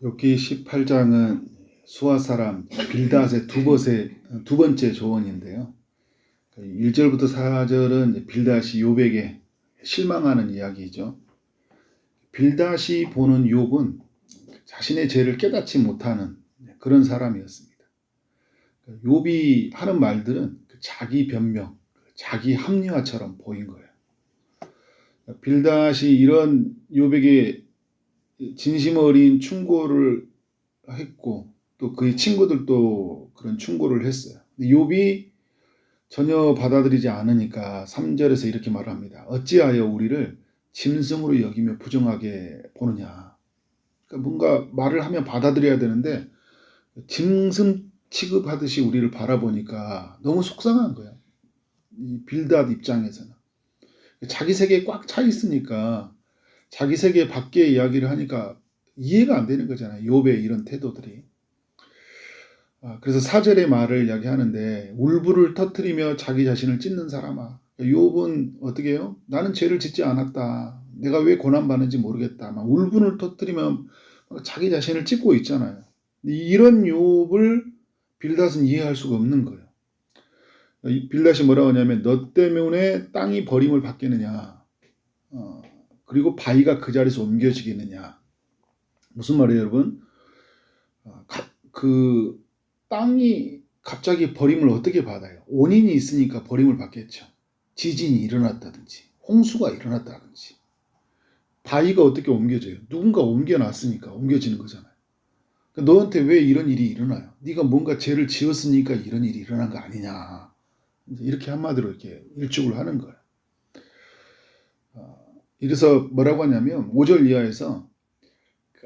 욥기 18장은 수아 사람 빌닷의 두 번째 조언인데요. 1절부터 4절은 빌닷이 욥에게 실망하는 이야기죠. 빌닷이 보는 욥은 자신의 죄를 깨닫지 못하는 그런 사람이었습니다. 욥이 하는 말들은 자기 변명, 자기 합리화처럼 보인 거예요. 빌닷이 이런 욥에게 진심 어린 충고를 했고 또 그의 친구들도 그런 충고를 했어요. 욥이 전혀 받아들이지 않으니까 3절에서 이렇게 말합니다. 어찌하여 우리를 짐승으로 여기며 부정하게 보느냐. 그러니까 뭔가 말을 하면 받아들여야 되는데 짐승 취급하듯이 우리를 바라보니까 너무 속상한 거예요. 이 빌닷 입장에서는. 자기 세계에 꽉 차 있으니까 자기 세계 밖의 이야기를 하니까 이해가 안 되는 거잖아요. 욥의 이런 태도들이. 그래서 4절의 말을 이야기하는데 울부를 터뜨리며 자기 자신을 찢는 사람아. 욥은 어떻게 해요? 나는 죄를 짓지 않았다. 내가 왜 고난받는지 모르겠다. 막 울분을 터뜨리며 자기 자신을 찢고 있잖아요. 이런 욥을 빌닷은 이해할 수가 없는 거예요. 빌닷이 뭐라고 하냐면 너 때문에 땅이 버림을 받겠느냐. 그리고 바위가 그 자리에서 옮겨지겠느냐. 무슨 말이에요, 여러분? 그 땅이 갑자기 버림을 어떻게 받아요? 원인이 있으니까 버림을 받겠죠. 지진이 일어났다든지 홍수가 일어났다든지 바위가 어떻게 옮겨져요? 누군가 옮겨놨으니까 옮겨지는 거잖아요. 그러니까 너한테 왜 이런 일이 일어나요? 네가 뭔가 죄를 지었으니까 이런 일이 일어난 거 아니냐. 이렇게 한마디로 이렇게 일축을 하는 거예요. 이래서 뭐라고 하냐면 5절 이하에서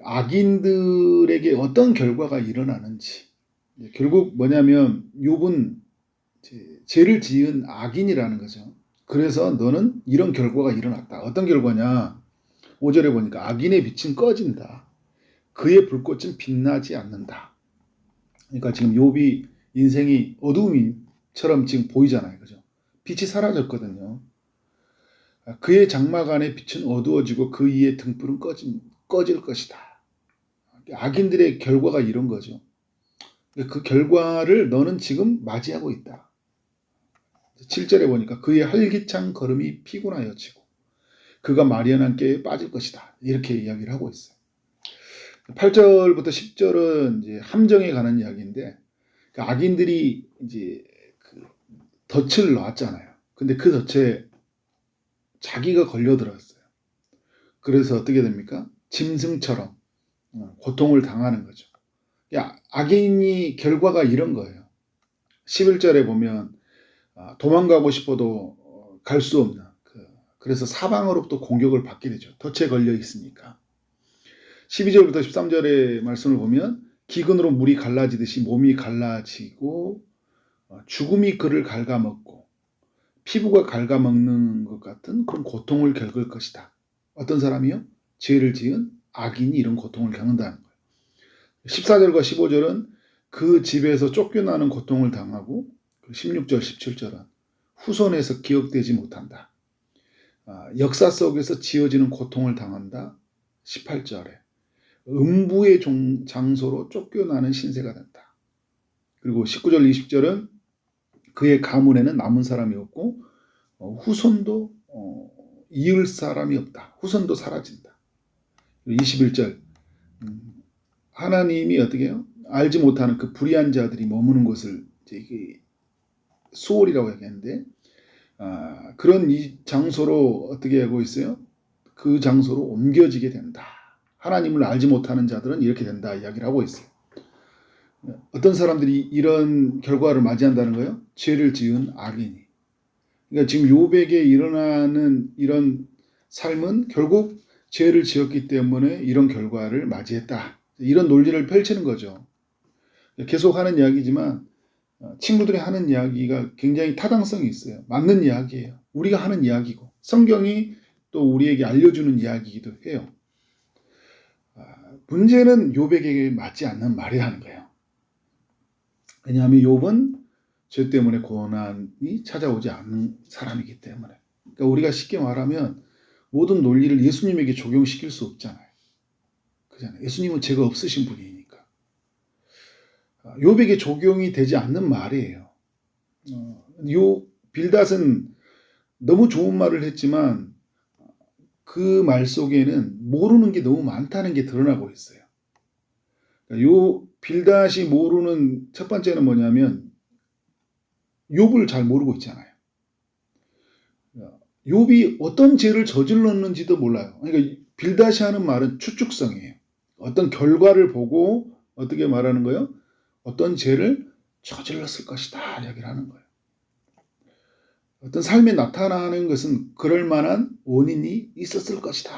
악인들에게 어떤 결과가 일어나는지, 결국 뭐냐면 욥은 죄를 지은 악인이라는 거죠. 그래서 너는 이런 결과가 일어났다. 어떤 결과냐? 5절에 보니까 악인의 빛은 꺼진다. 그의 불꽃은 빛나지 않는다. 그러니까 지금 욥이 인생이 어두움처럼 지금 보이잖아요. 그죠? 빛이 사라졌거든요. 그의 장막 안의 빛은 어두워지고 그 위의 등불은 꺼질 것이다. 악인들의 결과가 이런 거죠. 그 결과를 너는 지금 맞이하고 있다. 7절에 보니까 그의 활기찬 걸음이 피곤하여지고 그가 마련한 꾀에 빠질 것이다. 이렇게 이야기를 하고 있어요. 8절부터 10절은 이제 함정에 관한 이야기인데 악인들이 이제 그 덫을 놨잖아요. 근데 그 덫에 자기가 걸려들었어요. 그래서 어떻게 됩니까? 짐승처럼 고통을 당하는 거죠. 악인이 결과가 이런 거예요. 11절에 보면 도망가고 싶어도 갈 수 없는 그래서 사방으로부터 공격을 받게 되죠. 덫에 걸려 있으니까. 12절부터 13절의 말씀을 보면 기근으로 물이 갈라지듯이 몸이 갈라지고 죽음이 그를 갉아먹고 피부가 갉아먹는 것 같은 그런 고통을 겪을 것이다. 어떤 사람이요? 죄를 지은 악인이 이런 고통을 겪는다는 거예요. 14절과 15절은 그 집에서 쫓겨나는 고통을 당하고 16절, 17절은 후손에서 기억되지 못한다. 역사 속에서 지어지는 고통을 당한다. 18절에 음부의 장소로 쫓겨나는 신세가 된다. 그리고 19절, 20절은 그의 가문에는 남은 사람이 없고 후손도 이을 사람이 없다. 후손도 사라진다. 21절 하나님이 어떻게 해요? 알지 못하는 그 불의한 자들이 머무는 곳을 수월이라고 얘기하는데 그런 이 장소로 어떻게 하고 있어요? 그 장소로 옮겨지게 된다. 하나님을 알지 못하는 자들은 이렇게 된다 이야기를 하고 있어요. 어떤 사람들이 이런 결과를 맞이한다는 거예요? 죄를 지은 악인이. 그러니까 지금 욥에게 일어나는 이런 삶은 결국 죄를 지었기 때문에 이런 결과를 맞이했다. 이런 논리를 펼치는 거죠. 계속 하는 이야기지만 친구들이 하는 이야기가 굉장히 타당성이 있어요. 맞는 이야기예요. 우리가 하는 이야기고 성경이 또 우리에게 알려주는 이야기이기도 해요. 문제는 욥에게 맞지 않는 말이라는 거예요. 왜냐하면 욥은 죄 때문에 고난이 찾아오지 않는 사람이기 때문에. 그러니까 우리가 쉽게 말하면 모든 논리를 예수님에게 적용시킬 수 없잖아요. 그잖아요. 예수님은 죄가 없으신 분이니까. 욥에게 적용이 되지 않는 말이에요. 요 빌닷은 너무 좋은 말을 했지만 그 말 속에는 모르는 게 너무 많다는 게 드러나고 있어요. 요 빌닷이 모르는 첫 번째는 뭐냐면 욥을 잘 모르고 있잖아요. 욥이 어떤 죄를 저질렀는지도 몰라요. 그러니까 빌닷이 하는 말은 추측성이에요. 어떤 결과를 보고 어떻게 말하는 거예요? 어떤 죄를 저질렀을 것이다 이야기를 하는 거예요. 어떤 삶에 나타나는 것은 그럴 만한 원인이 있었을 것이다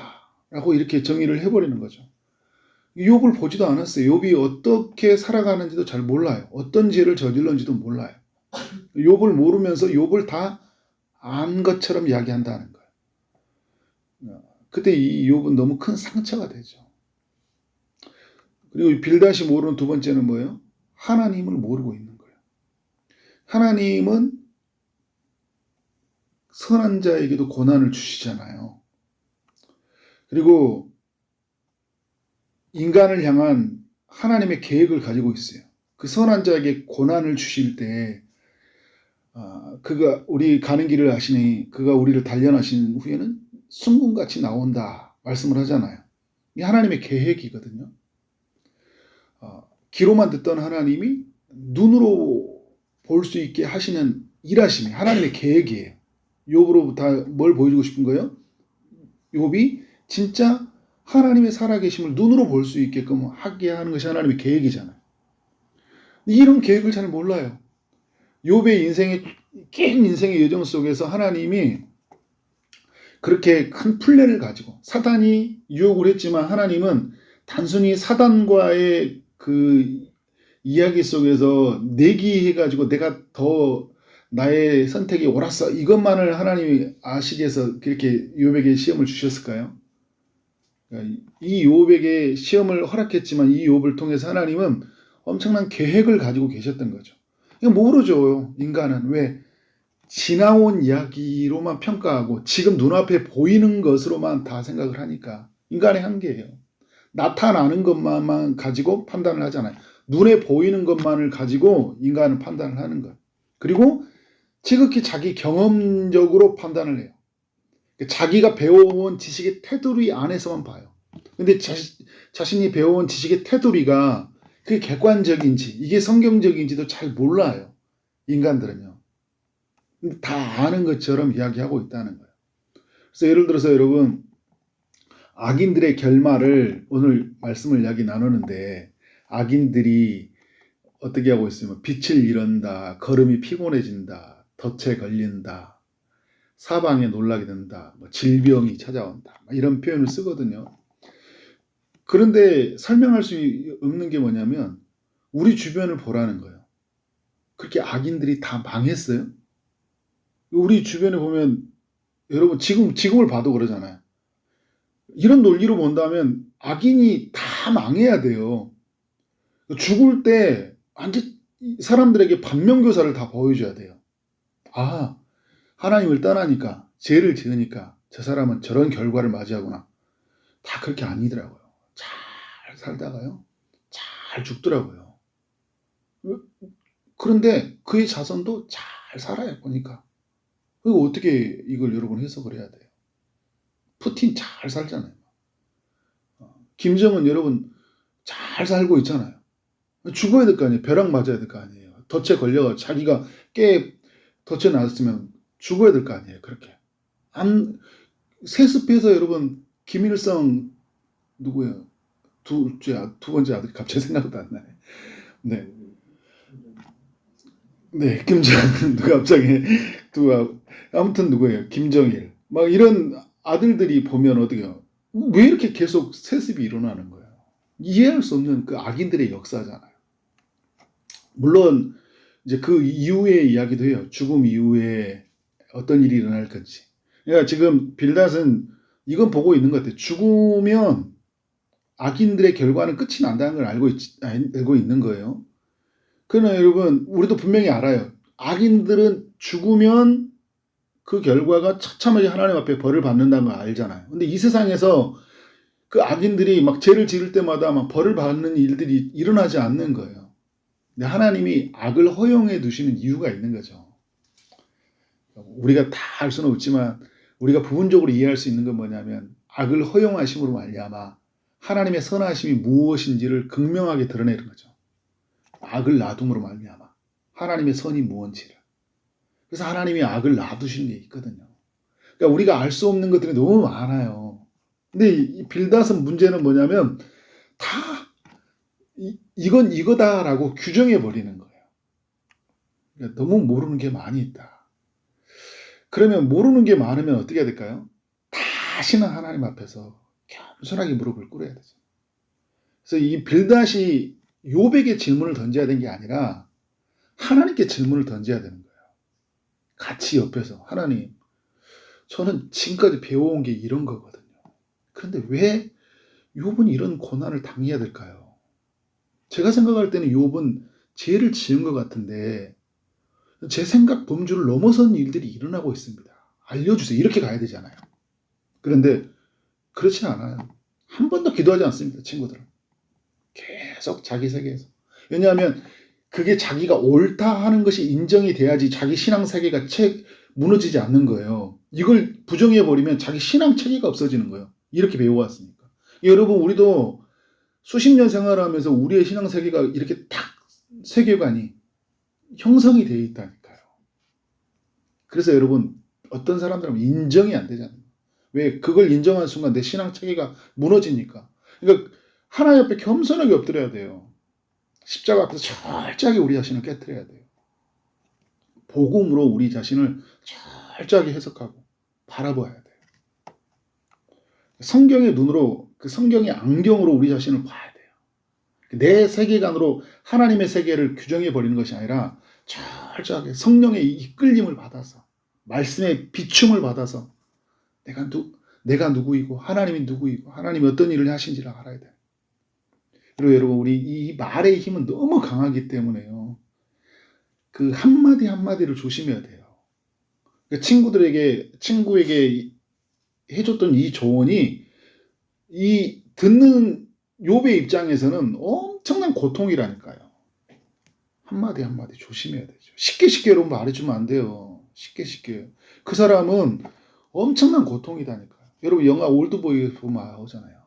라고 이렇게 정의를 해버리는 거죠. 욥을 보지도 않았어요. 욥이 어떻게 살아가는지도 잘 몰라요. 어떤 죄를 저질렀는지도 몰라요. 욥을 모르면서 욥을 다 안 것처럼 이야기한다는 거예요. 그때 이 욥은 너무 큰 상처가 되죠. 그리고 빌닷이 모르는 두 번째는 뭐예요? 하나님을 모르고 있는 거예요. 하나님은 선한 자에게도 고난을 주시잖아요. 그리고 인간을 향한 하나님의 계획을 가지고 있어요. 그 선한 자에게 고난을 주실 때 그가 우리 가는 길을 아시니 그가 우리를 단련하신 후에는 순금같이 나온다 말씀을 하잖아요. 이 하나님의 계획이거든요. 귀로만 듣던 하나님이 눈으로 볼 수 있게 하시는 일하심이 하나님의 계획이에요. 욥으로부터 뭘 보여주고 싶은 거예요? 욥이 진짜 하나님의 살아계심을 눈으로 볼 수 있게끔 하게 하는 것이 하나님의 계획이잖아요. 이런 계획을 잘 몰라요. 욥의 긴 인생의 여정 속에서 하나님이 그렇게 큰 플랜을 가지고 사단이 유혹을 했지만 하나님은 단순히 사단과의 그 이야기 속에서 내기해가지고 내가 더 나의 선택이 옳았어 이것만을 하나님이 아시게 해서 그렇게 욥에게 시험을 주셨을까요? 이 욥에게 시험을 허락했지만 이 욥을 통해서 하나님은 엄청난 계획을 가지고 계셨던 거죠. 이거 모르죠. 인간은 왜 지나온 이야기로만 평가하고 지금 눈앞에 보이는 것으로만 다 생각을 하니까 인간의 한계예요. 나타나는 것만 가지고 판단을 하잖아요. 눈에 보이는 것만을 가지고 인간은 판단을 하는 거예요. 그리고 지극히 자기 경험적으로 판단을 해요. 자기가 배워온 지식의 테두리 안에서만 봐요. 근데 자신이 배워온 지식의 테두리가 그게 객관적인지 이게 성경적인지도 잘 몰라요. 인간들은요. 다 아는 것처럼 이야기하고 있다는 거예요. 그래서 예를 들어서 여러분 악인들의 결말을 오늘 말씀을 이야기 나누는데 악인들이 어떻게 하고 있으면 빛을 잃은다, 걸음이 피곤해진다, 덫에 걸린다, 사방에 놀라게 된다, 질병이 찾아온다 이런 표현을 쓰거든요. 그런데 설명할 수 없는 게 뭐냐면 우리 주변을 보라는 거예요. 그렇게 악인들이 다 망했어요? 우리 주변에 보면 여러분 지금을 봐도 그러잖아요. 이런 논리로 본다면 악인이 다 망해야 돼요. 죽을 때 완전 사람들에게 반면교사를 다 보여줘야 돼요. 아, 하나님을 떠나니까 죄를 지으니까 저 사람은 저런 결과를 맞이하구나. 다 그렇게 아니더라고요. 잘 살다가요. 잘 죽더라고요. 그런데 그의 자손도 잘 살아요. 보니까. 그리고 어떻게 이걸 여러분 해석을 해야 돼요? 푸틴 잘 살잖아요. 김정은 여러분 잘 살고 있잖아요. 죽어야 될 거 아니에요. 벼락 맞아야 될 거 아니에요. 덫에 걸려가 자기가 덫에 나왔으면 죽어야 될 거 아니에요. 그렇게. 세습해서 여러분 김일성 누구예요? 두 번째 아들이 갑자기 생각도 안 나네. 네. 네, 김정은 갑자기 아무튼 누구예요? 김정일. 막 이런 아들들이 보면 어떻게요? 왜 이렇게 계속 세습이 일어나는 거예요? 이해할 수 없는 그 악인들의 역사잖아요. 물론 이제 그 이후의 이야기도 해요. 죽음 이후에 어떤 일이 일어날 건지. 그러니까 지금 빌닷은 이건 보고 있는 것 같아요. 죽으면 악인들의 결과는 끝이 난다는 걸 알고 있는 거예요. 그러나 여러분 우리도 분명히 알아요. 악인들은 죽으면 그 결과가 처참하게 하나님 앞에 벌을 받는다는 걸 알잖아요. 근데 이 세상에서 그 악인들이 막 죄를 지을 때마다 막 벌을 받는 일들이 일어나지 않는 거예요. 근데 하나님이 악을 허용해 두시는 이유가 있는 거죠. 우리가 다 알 수는 없지만 우리가 부분적으로 이해할 수 있는 건 뭐냐면 악을 허용하심으로 말미암아 하나님의 선하심이 무엇인지를 극명하게 드러내는 거죠. 악을 놔둠으로 말미암아 하나님의 선이 무엇인지를. 그래서 하나님이 악을 놔두신 게 있거든요. 그러니까 우리가 알 수 없는 것들이 너무 많아요. 근데 이 빌닷은 문제는 뭐냐면 다 이건 이거다라고 규정해 버리는 거예요. 그러니까 너무 모르는 게 많이 있다. 그러면 모르는 게 많으면 어떻게 해야 될까요? 다시는 하나님 앞에서 겸손하게 무릎을 꿇어야 되죠. 그래서 이 빌닷이 욥에게 질문을 던져야 되는 게 아니라 하나님께 질문을 던져야 되는 거예요. 같이 옆에서 하나님, 저는 지금까지 배워온 게 이런 거거든요. 그런데 왜 욥은 이런 고난을 당해야 될까요? 제가 생각할 때는 욥은 죄를 지은 것 같은데 제 생각 범주를 넘어선 일들이 일어나고 있습니다. 알려주세요. 이렇게 가야 되잖아요. 그런데 그렇지 않아요. 한 번도 기도하지 않습니다. 친구들은. 계속 자기 세계에서. 왜냐하면 그게 자기가 옳다 하는 것이 인정이 돼야지 자기 신앙 세계가 무너지지 않는 거예요. 이걸 부정해버리면 자기 신앙 체계가 없어지는 거예요. 이렇게 배워왔으니까. 여러분, 우리도 수십 년 생활하면서 우리의 신앙 세계가 이렇게 딱 세계관이 형성이 되어 있다니까요. 그래서 여러분, 어떤 사람들은 인정이 안 되잖아요. 왜? 그걸 인정하는 순간 내 신앙 체계가 무너지니까. 그러니까 하나님 앞에 겸손하게 엎드려야 돼요. 십자가 앞에서 철저하게 우리 자신을 깨트려야 돼요. 복음으로 우리 자신을 철저하게 해석하고 바라봐야 돼요. 성경의 눈으로, 그 성경의 안경으로 우리 자신을 봐야 돼요. 내 세계관으로 하나님의 세계를 규정해 버리는 것이 아니라 철저하게 성령의 이끌림을 받아서 말씀의 비춤을 받아서 내가 누구이고 하나님이 누구이고 하나님이 어떤 일을 하신지를 알아야 돼요. 그리고 여러분, 우리 이 말의 힘은 너무 강하기 때문에요. 그 한마디 한마디를 조심해야 돼요. 친구에게 해줬던 이 조언이 이 듣는 욥의 입장에서는 엄청난 고통이라니까요. 한마디 한마디 조심해야 되죠. 쉽게 여러분 말해주면 안 돼요. 쉽게. 그 사람은 엄청난 고통이다니까요. 여러분, 영화 올드보이 보면 나오잖아요.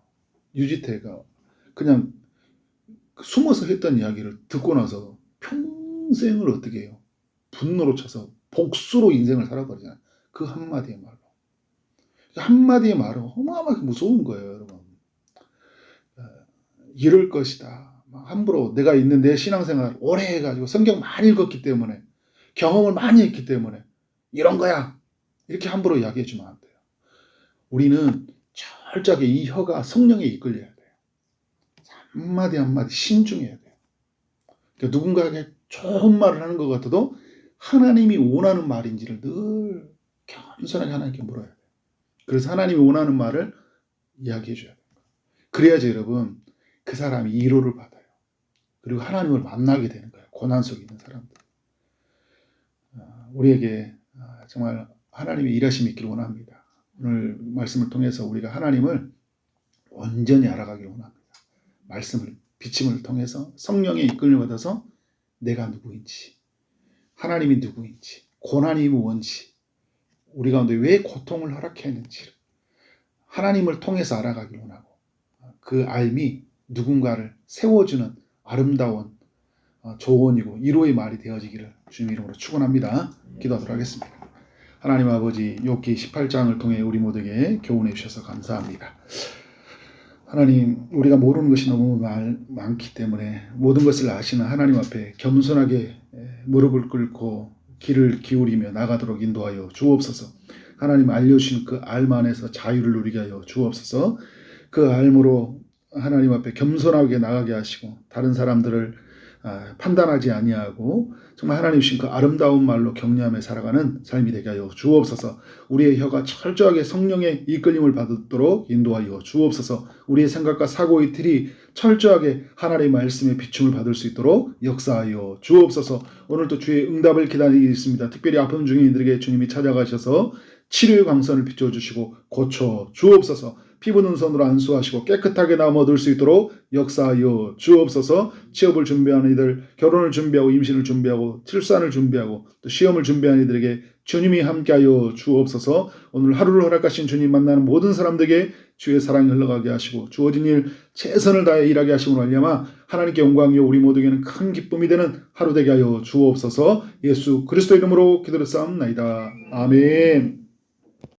유지태가 그냥 숨어서 했던 이야기를 듣고 나서 평생을 어떻게 해요? 분노로 차서 복수로 인생을 살아버리잖아요. 그 한마디의 말로. 한마디의 말은 어마어마하게 무서운 거예요, 여러분. 이럴 것이다. 함부로 내가 있는 내 신앙생활 오래 해가지고 성경 많이 읽었기 때문에 경험을 많이 했기 때문에 이런 거야. 이렇게 함부로 이야기해주면 안 돼요. 우리는 철저하게 이 혀가 성령에 이끌려야 돼요. 한마디 한마디 신중해야 돼요. 그러니까 누군가에게 좋은 말을 하는 것 같아도 하나님이 원하는 말인지를 늘 겸손하게 하나님께 물어야 돼요. 그래서 하나님이 원하는 말을 이야기해 줘야 돼요. 그래야지 여러분, 그 사람이 위로를 받아요. 그리고 하나님을 만나게 되는 거예요. 고난 속에 있는 사람들. 우리에게 정말 하나님의 일하심이 있기를 원합니다. 오늘 말씀을 통해서 우리가 하나님을 온전히 알아가기를 원합니다. 말씀을, 비침을 통해서 성령의 이끌림을 받아서 내가 누구인지, 하나님이 누구인지, 고난이 뭔지, 우리 가운데 왜 고통을 허락했는지 하나님을 통해서 알아가기를 원하고, 그 알미 누군가를 세워주는 아름다운 조언이고 위로의 말이 되어지기를 주님 이름으로 축원합니다. 기도하도록 하겠습니다. 하나님 아버지, 욥기 18장을 통해 우리 모두에게 교훈해 주셔서 감사합니다. 하나님, 우리가 모르는 것이 너무 많기 때문에 모든 것을 아시는 하나님 앞에 겸손하게 무릎을 꿇고 귀를 기울이며 나가도록 인도하여 주옵소서. 하나님 알려주신 그 알 안에서 자유를 누리게 하여 주옵소서. 그 알므로 하나님 앞에 겸손하게 나가게 하시고 다른 사람들을 판단하지 아니하고 정말 하나님 주신 그 아름다운 말로 격려하며 살아가는 삶이 되게 하여 주옵소서. 우리의 혀가 철저하게 성령의 이끌림을 받도록 인도하여 주옵소서. 우리의 생각과 사고의 틀이 철저하게 하나님의 말씀의 비춤을 받을 수 있도록 역사하여 주옵소서. 오늘도 주의 응답을 기다리겠습니다. 특별히 아픔 중인 이들에게 주님이 찾아가셔서 치료의 광선을 비춰주시고 고쳐 주옵소서. 피부는 손으로 안수하시고 깨끗하게 나음 얻을 수 있도록 역사하여 주옵소서. 취업을 준비하는 이들, 결혼을 준비하고 임신을 준비하고 출산을 준비하고 또 시험을 준비하는 이들에게 주님이 함께하여 주옵소서. 오늘 하루를 허락하신 주님 만나는 모든 사람들에게 주의 사랑이 흘러가게 하시고 주어진 일 최선을 다해 일하게 하심으로 말미암아 하나님께 영광이요 우리 모두에게는 큰 기쁨이 되는 하루 되게 하여 주옵소서. 예수 그리스도 이름으로 기도를 쌓옵나이다. 아멘.